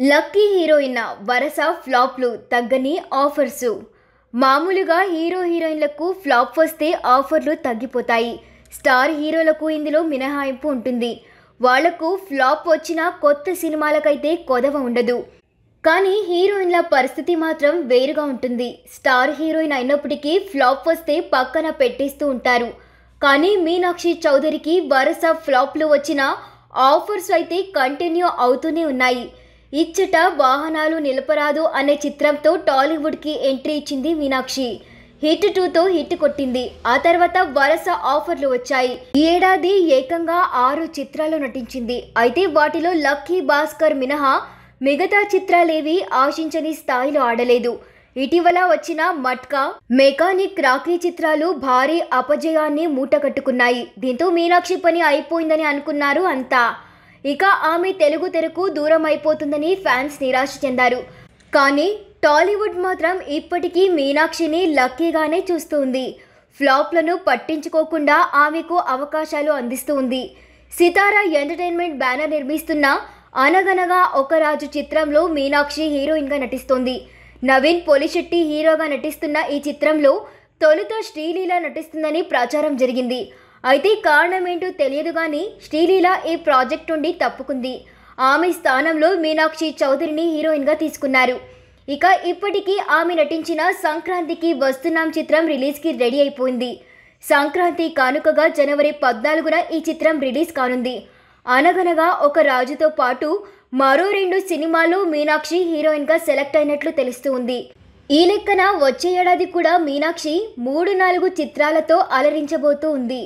Lucky heroine వరస ఫ్లాప్లు తగ్గని ఆఫర్స్. మామూలుగా హీరోయిన్లకు ఫ్లాప్ వస్తే ఆఫర్లు తగ్గిపోతాయి. స్టార్ హీరోలకు ఇందులో మినహాయింపు ఉంటుంది. వాళ్లకు ఫ్లాప్ వచ్చిన కొత్త సినిమాలకైతే కొదవ ఉండదు. కానీ హీరోయిన్ల పరిస్థితి మాత్రం వేరుగా ఉంటుంది. స్టార్ హీరోయిన్ అయినప్పటికీ ఫ్లాప్ వస్తే పక్కన పెట్టేస్తూ ఉంటారు. కానీ మీనాక్షి చౌదరికి వరస ఫ్లాప్లు వచ్చిన ఆఫర్స్ అయితే కంటిన్యూ అవుతూనే ఉన్నాయి. ఇచ్చట వాహనాలు నిలపరాదు అనే చిత్రంతో టాలీవుడ్కి ఎంట్రీ ఇచ్చింది మీనాక్షి. హిట్ 2తో హిట్ కొట్టింది. ఆ తర్వాత వరుస ఆఫర్లు వచ్చాయి. ఈ ఏడాది ఏకంగా 6 చిత్రాలు నటించింది. అయితే వాటిలో లక్కీ భాస్కర్ మినహా మిగతా చిత్రాలేవి ఆశించని స్థాయిలో ఆడలేదు. ఇటీవల వచ్చిన మట్కా, మెకానిక్, రాకీ చిత్రాలు భారీ అపజయాన్ని మూటగట్టుకున్నాయి. దీంతో మీనాక్షి పని అయిపోయిందని అనుకున్నారు అంతా. ఇక ఆమె తెలుగు తెరకు దూరం అయిపోతుందని ఫ్యాన్స్ నిరాశ చెందారు. కానీ టాలీవుడ్ మాత్రం ఇప్పటికీ మీనాక్షిని లక్కీగానే చూస్తుంది. ఫ్లాప్లను పట్టించుకోకుండా ఆమెకు అవకాశాలు అందిస్తూ ఉంది. సితారా ఎంటర్టైన్మెంట్ బ్యానర్ నిర్మిస్తున్న అనగనగా ఒక రాజు చిత్రంలో మీనాక్షి హీరోయిన్గా నటిస్తోంది. నవీన్ పొలిశెట్టి హీరోగా నటిస్తున్న ఈ చిత్రంలో తొలుత శ్రీలీల నటిస్తుందని ప్రచారం జరిగింది. అయితే కారణమేంటో తెలియదు కానీ శ్రీలీల ఈ ప్రాజెక్ట్ నుండి తప్పుకుంది. ఆమె స్థానంలో మీనాక్షి చౌదరిని హీరోయిన్గా తీసుకున్నారు. ఇక ఇప్పటికీ ఆమె నటించిన సంక్రాంతికి వస్తున్నాం చిత్రం రిలీజ్కి రెడీ అయిపోయింది. సంక్రాంతి కానుకగా జనవరి 14న ఈ చిత్రం రిలీజ్ కానుంది. అనగనగా ఒక రాజుతో పాటు మరో 2 సినిమాలు మీనాక్షి హీరోయిన్గా సెలెక్ట్ అయినట్లు తెలుస్తూ ఉంది. ఈ లెక్కన వచ్చే ఏడాది కూడా మీనాక్షి 3-4 చిత్రాలతో అలరించబోతూ ఉంది.